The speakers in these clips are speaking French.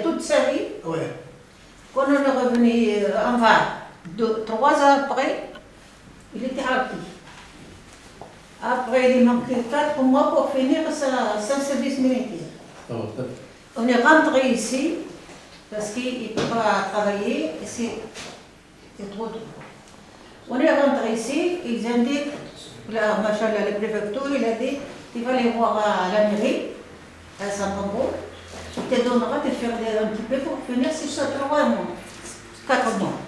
Toute sa vie, Ouais. quand on est revenu en var, 3 ans après, il était parti. Après, il manquait 4 mois pour finir son service militaire. On est rentré ici parce qu'il ne peut pas travailler, c'est trop tôt. On est rentré ici, ils ont dit, la préfecture, il a dit, il va aller voir à la mairie, à Saint-Pambo, il te donnera de faire un petit peu pour finir si ça 3 mois, 4 mois.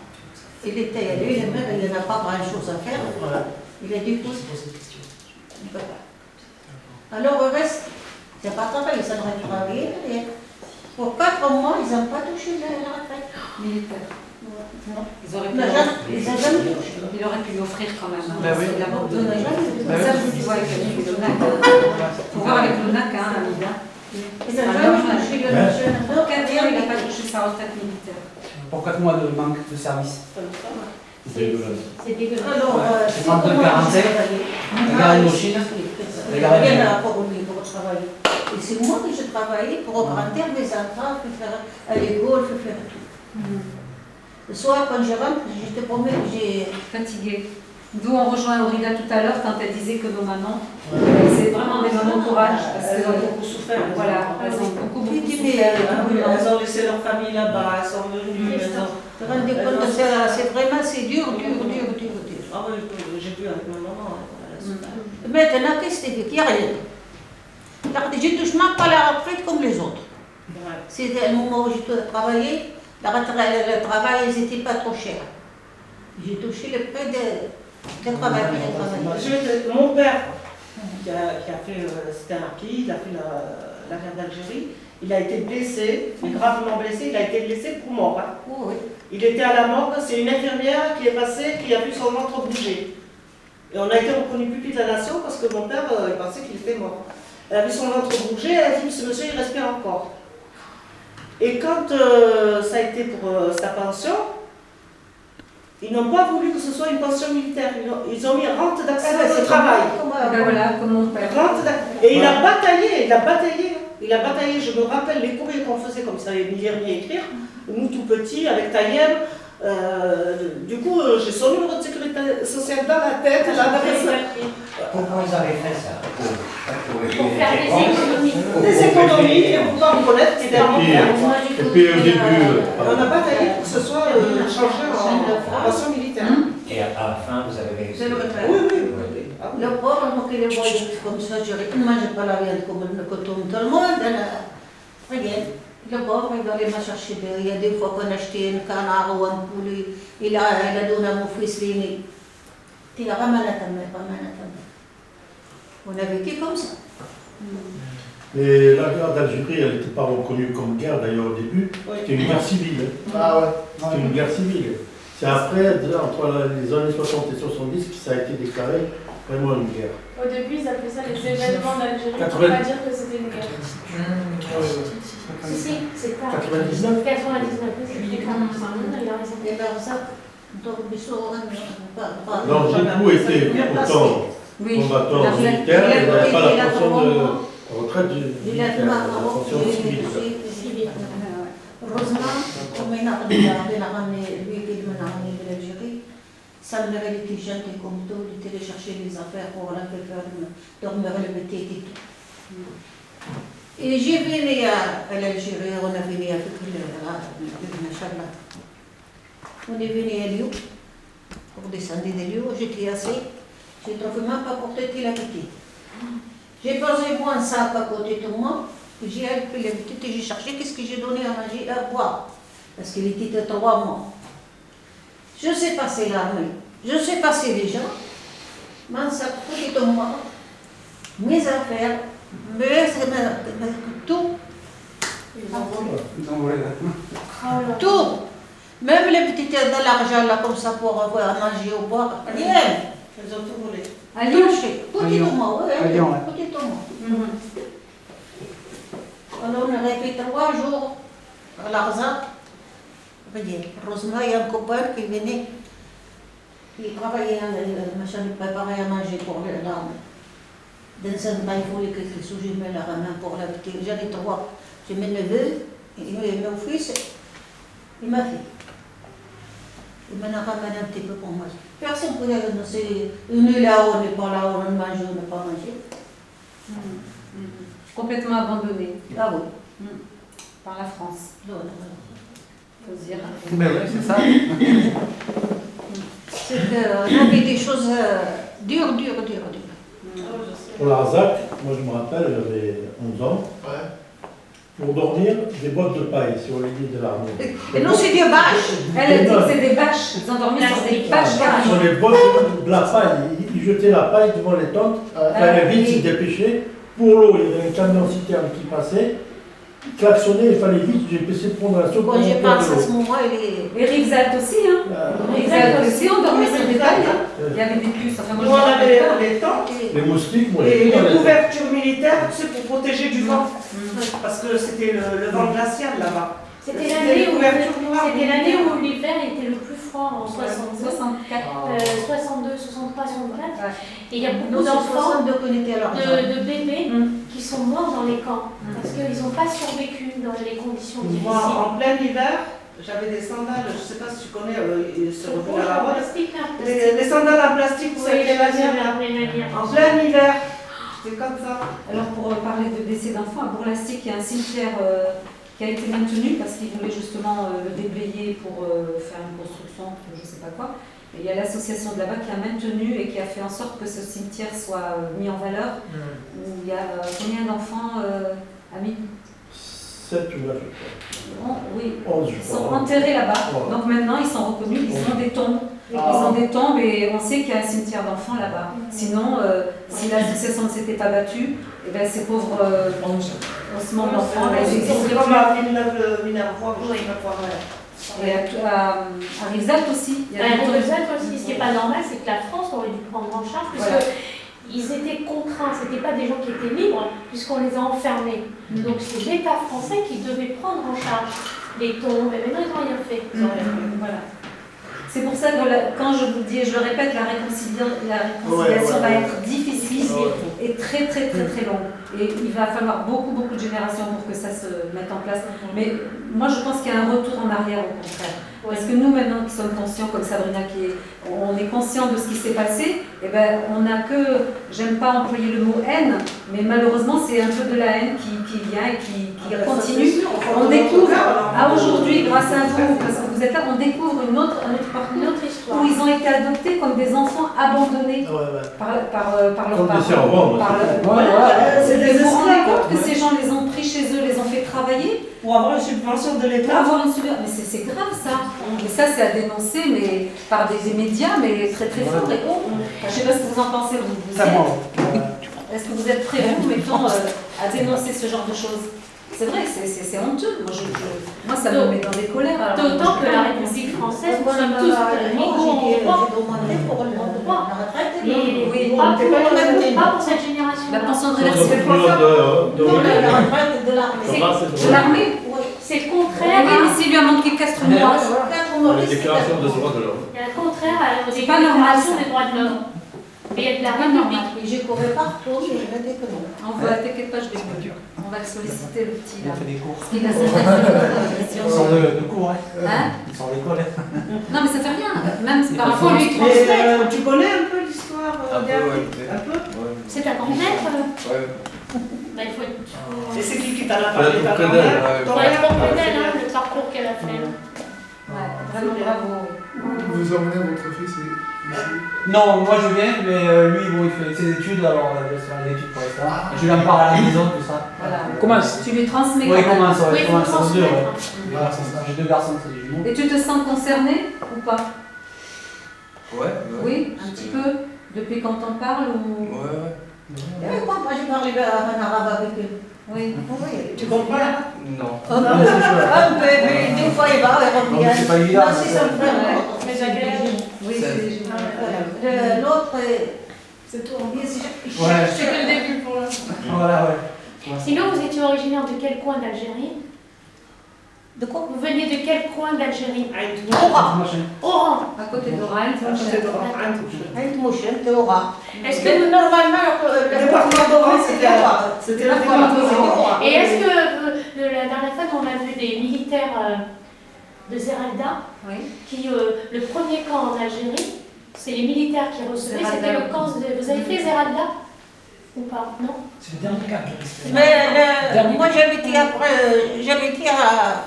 Il était allé, le maire, il n'a pas grand-chose à faire. Il a dit, écoute, il ne peut pas. Alors le reste, c'est pas travail, ça devrait travailler. Et pour 4 mois, ils n'ont pas touché la retraite militaire. Non. Ils auraient pu jamais touché. il aurait pu lui offrir quand même. Bah oui. C'est d'abord de On n'a jamais touché. ça, je vous vois avec l'ONAC. Faut voir avec l'ONAC, hein, Amida. Ils n'ont jamais touché le jeune. Donc, il n'a pas touché sa retraite militaire. Pour 4 mois de manque de service. C'est dégueulasse. Alors, c'est manque de 45. Regarde Indochine. Il n'y a rien à pour lui pour travailler. Et c'est moi que je travaillais pour grandir mes enfants, faire à l'école, faire tout. Le soir, quand je rentre, je te promets que j'ai... Fatiguée. D'où on rejoint Aurida tout à l'heure quand elle disait que nos mamans, c'est vraiment des mamans courage. Parce Elles que, ont beaucoup souffert. voilà, elles ont beaucoup dit, souffert. Elles ont laissé leur famille là-bas, elles sont venues. Vous vous rendez compte de ça, c'est vraiment, c'est dur. Ah oui, j'ai vu avec ma maman. Maintenant, qu'est-ce que tu fais? Il n'y a rien. Je ne touche même pas la retraite comme les autres. C'était le moment où j'ai travaillé, le travail, ils n'étaient pas trop chers. J'ai touché le prix de travail. Mon père, qui a fait, c'était un harki, il a fait la guerre d'Algérie, il a été blessé, gravement blessé, il a été blessé pour mort. Hein. Oh, oui. Il était à la morgue, c'est une infirmière qui est passée, qui a vu son ventre bouger. Et on a été reconnu public de la nation parce que mon père, il pensait qu'il était mort. Elle a vu son ventre bouger, elle a dit, ce monsieur, il respire encore. Et quand ça a été pour sa pension, ils n'ont pas voulu que ce soit une pension militaire. Ils ont mis rente d'accès au travail. Voilà, comme mon père. Et il a bataillé, il a bataillé. Je me rappelle les courriers qu'on faisait, comme ça, il lire ni écrire, nous tout petits, avec Tayeb. Du coup, j'ai son numéro de sécurité sociale dans la tête. Pourquoi ils avaient fait ça? Pour faire des économies. Des économies, et pour pas reconnaître qu'il était en Et puis au début, on a bataillé pour que ce soit changé en pension militaire. Et à la fin, vous avez réussi? C'est le retraite. Oui. Le pauvre, moi qui les voyais comme ça, je ne mangeais pas la viande comme tout le monde. Rien. Le pauvre, il allait me chercher. Il y a des fois qu'on achetait un canard ou un poulet, il a donné à mon fils l'aîné. Il a ramené à ta mère. On a vécu comme ça. mais la guerre d'Algérie, elle n'était pas reconnue comme guerre d'ailleurs au début, c'était une guerre civile. Ah ouais. C'était une guerre civile. C'est après, entre les années 60 et 70, que ça a été déclaré vraiment une guerre. Au début, ils appelaient ça les événements d'Algérie, pour 80. pas dire que c'était une guerre. Si, c'est pas. 99. 99. Et alors ça, donc, Donc j'ai beaucoup été autant combattant militaire, il n'y avait pas la pension de retraite du militaire, la pension civile. Heureusement, comme il a ramené, lui qui m'a ramené de l'Algérie, sa mère était gentille comme tout, il était allé chercher les affaires pour la faire dormir le métier et tout. Et j'ai venu à l'Algérie, on a venu avec le Machallah. On est venu à Lyon, pour descendre de Lyon, j'étais assis, j'ai trouvé même pas pour têter la petite. J'ai posé moi un sac à côté de moi, j'ai pris la petite et j'ai cherché qu'est-ce que j'ai donné à manger, à boire, parce qu'il était de 3 mois. Je sais passer l'armée, je sais passer les gens, mon sac, tout de moi, mes affaires, tout. Tout. Même les petites de l'argent là comme ça pour avoir à manger ou boire, rien. Elles ont tout volé. À Lyon, Petit au moins, oui. À Lyon, ouais. Petit au moins. Alors on a fait 3 jours à l'argent. Heureusement, il y a un copain qui venait, qui travaillait, machin, il préparait à manger pour l'armée. Dans un bain, il voulait que je mette la main pour la petite. J'avais 3. J'ai mes neveux, Il m'a offert, il m'a fait. Il m'en a ramené un petit peu pour moi. Personne ne pouvait annoncer, on est là-haut, on n'est pas là-haut, on mange, on n'est pas mangé. Complètement abandonné Ah oui. par la France, Non, faut dire. Ben oui, c'est ça. on avait des choses dures. Pour la RASAC, moi je me rappelle, j'avais 11 ans. Pour dormir, des bottes de paille sur les lits de l'armée. Et non, c'est des bâches. Elle a dit que c'est des bâches, ils ont dormi sur des bâches Sur carrément. les bottes de la paille, ils jetaient la paille devant les tentes, fallait vite se dépêcher. Pour l'eau, il y avait un camion citerne qui passait, klaxonnait, il fallait vite, j'ai essayé de prendre la seau pour Quand j'y monter pense de à l'eau. ce moment, il est. Et Rixalt aussi, hein. Rixalt aussi, on dormait sur des pailles. Il y avait des puces, enfin moi Nous, je on me rappelle avait pas. les tentes Les moustiques, moi et j'étais dans les les couvertures militaires, tu sais, pour protéger du vent. Parce que c'était le vent glacial là-bas. C'était C'était l'année les où, couvertures noires où l'hiver était le plus fort en 62, 64. 62, 63, 64. Ouais. Et il y a Nous, beaucoup d'enfants, de connecter à leur de bébés Mm. qui sont morts dans les camps parce qu'ils n'ont pas survécu dans les conditions Moi, difficiles. en plein hiver, j'avais des sandales, je ne sais pas si tu connais, ce revenu à la mode. Les sandales en plastique, vous savez, les lanières, là. En plein hiver, c'était comme ça. Alors pour parler de décès d'enfants, à Bourg-Lastic, il y a un cimetière qui a été maintenu parce qu'ils voulaient justement le déblayer pour faire une construction, je ne sais pas quoi. Et il y a l'association de là-bas qui a maintenu et qui a fait en sorte que ce cimetière soit mis en valeur. Où il y a combien d'enfants amis 7 ou 9, Oui, 11, je ils sont crois. enterrés là-bas. Ouais. Donc maintenant, ils sont reconnus, ils ont des tombes. Ils ont des tombes et on sait qu'il y a un cimetière d'enfants là-bas. Sinon, si l'association ne s'était pas battue, eh ben, ces pauvres ossements d'enfants, ben, ils Ils sont existeraient comme plus. à Minervois, je ne sais pas quoi. Et à Rixalt aussi, il y a des tombes. Aussi, ce qui n'est pas normal, c'est que la France aurait dû prendre en charge, puisque Voilà. ils étaient contraints, ce n'étaient pas des gens qui étaient libres, puisqu'on les a enfermés. Donc c'est l'État français qui devait prendre en charge les tombes, et maintenant ils n'ont rien fait. Voilà. C'est pour ça que quand je vous dis, et je le répète, la réconciliation va être difficile et très très très très longue. Et il va falloir beaucoup de générations pour que ça se mette en place. Mais moi je pense qu'il y a un retour en arrière au contraire. Parce que nous maintenant qui sommes conscients, comme Sabrina on est conscient de ce qui s'est passé, et ben on n'a que, j'aime pas employer le mot haine, mais malheureusement c'est un peu de la haine qui vient et qui continue. On découvre, aujourd'hui, grâce à vous, parce que vous êtes là, on découvre une autre histoire où ils ont été adoptés comme des enfants abandonnés par leurs Comme des parents. servants, C'est des Vous vous rendez esclaves. compte que ces gens les ont pris chez eux, les ont fait travailler Pour avoir une subvention de pour l'État. avoir une subvention. Mais c'est grave ça. Et ça, c'est à dénoncer, mais par des médias, mais très très fort et haut. Je ne sais pas ce que vous en pensez, vous. Ça, moi. Est-ce que vous êtes prêts, vous, mettons, à dénoncer ce genre de choses? C'est vrai, c'est honteux. Moi, ça me met dans des colères. D'autant que la République française, nous sommes tous égaux en droit. Et Oui, pas pour cette génération. La pension de C'est retraite une opinion La retraite de l'armée. de l'armée. C'est Oui, contraire mais s'il lui a manqué 4 mois. Les déclarations des droits de l'homme. à, contraire aux C'est pas normal, déclarations ça. des droits de l'homme. Et il y a de la C'est pas normal. République. J'ai couru partout, mais je me dis que non. On va t'inquiète pas, je vais On va le solliciter, le petit Il là. a fait des cours. Il a Ils sont sa de cours, hein. Hein? Ils sont à l'école. hein. Non, mais ça fait rien. Même par Il faut rapport à lui Mais transmettre. tu connais un peu l'histoire Un peu. C'est ta grand-mère bah, il faut être, Et c'est qui t'a parlé ta Faut être grand-mère près Ton faut être père comprenelle, hein, le parcours qu'elle a fait. Ouais, vraiment bravo. Vous emmenez votre fils ici? Non, moi je viens, mais lui, bon, il fait ses études, alors il va se faire des études pour l'instant. Je lui en parle à la maison, tout ça. Voilà. Commence. Tu lui transmets Oui, quand même. commence, Oui, ouais, il faut commence à se dire. transmettre. Voilà, c'est ça. J'ai 2 garçons, c'est des jumeaux. Et tu te sens concerné ou pas? Ouais. Oui, un petit peu. Depuis quand on parle ou... Ouais. Moi, j'ai parlé en arabe avec eux. Oui. Tu comprends là Non. Un peu, mais des fois il va, il Non, revient. c'est pas évident. Non, c'est son frère. Mais j'ai quel âge Oui, c'est Voilà. L'autre, C'est tout. Ouais. C'est que le début pour l'instant. Voilà, ouais. Sinon, vous étiez originaire de quel coin d'Algérie? de quoi? Vous veniez de quel coin d'Algérie? Oran. Oran. à côté d'Oran, Aït Mouchen, c'est Oran. Est-ce Mais que normalement, le département d'Oran, c'était Oran. c'était La le département département d'Oran. d'Oran. Et est-ce que la dernière fois, nous, on a vu des militaires de Zeralda, Oui. qui, le premier camp en Algérie, c'est les militaires qui recevaient, Zeralda. c'était le camp de... Vous avez fait Zeralda ou pas? Non? C'est le dernier cap, je reste. Mais moi j'habitais après, j'habitais à.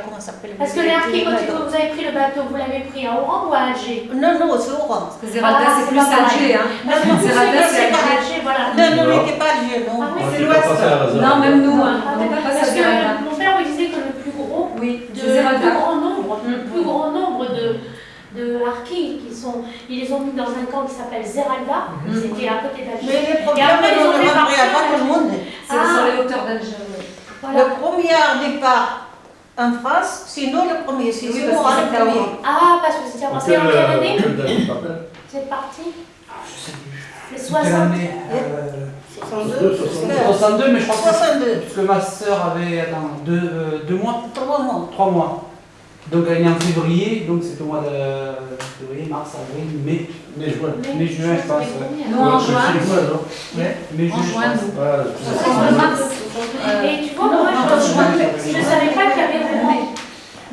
Comment ça s'appelle? Parce que les harkis, quand vous avez pris le bateau, vous l'avez pris à Oran ou à Alger? Non, non, c'est Oran. Parce que Zeralda, Ah, c'est c'est plus pas pareil. Alger. Hein. Parce que Zeralda, c'est pas Alger. Alger, voilà. Non, non, il n'était pas Alger, non. Ah oui, Moi, c'est je suis l'ouest. pas passé à la zone. Non, même nous, hein. Ah, on n'est pas passé parce à que Zeralda. mon père me disait que le plus gros Oui, de Zeralda. plus grand nombre de harkis qui sont, ils les ont mis dans un camp qui s'appelle Zeralda, c'était à côté d'Alger. Mais les Et problèmes, après, ils on ont ne fait rentrait partir pas tout le monde. C'est sur les hauteurs d'Alger. Voilà. Le premier départ en France, sinon le premier, c'est Oui, Oran parce que le c'était à premier. Oran. Ah, parce que c'était avancé en quelle année Quelle date tu t'appelles? C'est parti Je sais plus. Les Quelle 60. année 62, 62, mais je crois que 62. parce que ma sœur avait attends, 2 mois, 3 mois. 3 mois. Donc elle est née en février, donc c'est au mois de février, mars, avril, mai. Mais je vois. Mais juin, je pense. Nous, en juin. Ouais, mai, En juin, nous. Voilà, En mars. Et tu vois, moi, je ne savais pas qu'il y avait vraiment.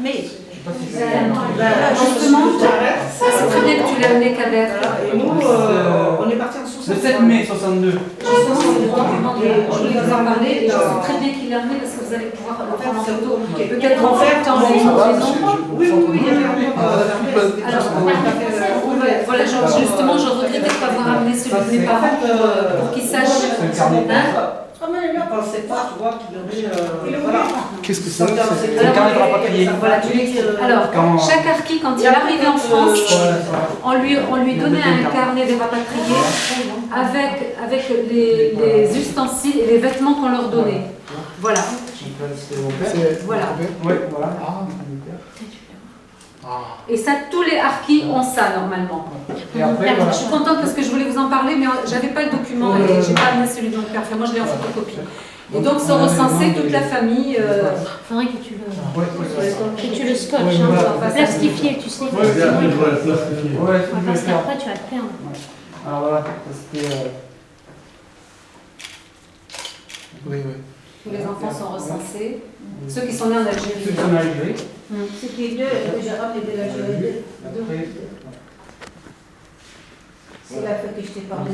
Mais, Je sais pas si c'est. Justement, ça c'est très bien que tu l'as amené, Kader. Et nous, on est parti en Le 62. 7 mai 62. Justement, c'est le document de... Je voulais vous en parler et je sais très bien qu'il l'a amené parce que vous allez pouvoir le prendre en photo. Peut-être en fait, en les enfants. Oui, oui, oui, il y avait un Alors, voilà, justement, je regrettais de ne pas avoir amené celui de mes parents pour qu'ils sachent. C'est le carnet. Hein? oh, mais là, Je pensais pas, tu vois, qu'il aurait. Voilà. Qu'est-ce que c'est? C'est le carnet de rapatrié. Voilà, tu l'expliques. Alors, chaque harki, quand il arrivait en France, on lui donnait un carnet des rapatriés avec les ustensiles et les vêtements qu'on leur donnait. Voilà. C'est mon père. Voilà. Ouais, voilà. Et ça, tous les harkis ont ça normalement. Et après, Je voilà. suis contente parce que je voulais vous en parler, mais j'avais pas le document et j'ai pas amené celui de mon père. Enfin, moi, je l'ai en photocopie. Et donc, sont recensés toute la famille. Faudrait que tu le, Ouais, que tu le scotches, Ouais, hein, voilà. on va plastifier, tu sais. Ouais, Bien, je vois la plastifier. Ouais, c'est ce que je vais Parce faire. qu'après, tu vas te perdre. Alors voilà, ça, c'était. Oui, oui. Tous les enfants sont recensés. Ceux qui sont nés en Algérie. Ceux qui sont arrivés. ce qui est deux, j'ai ramené de l'Algérie. Après, C'est la fois que je t'ai parlé.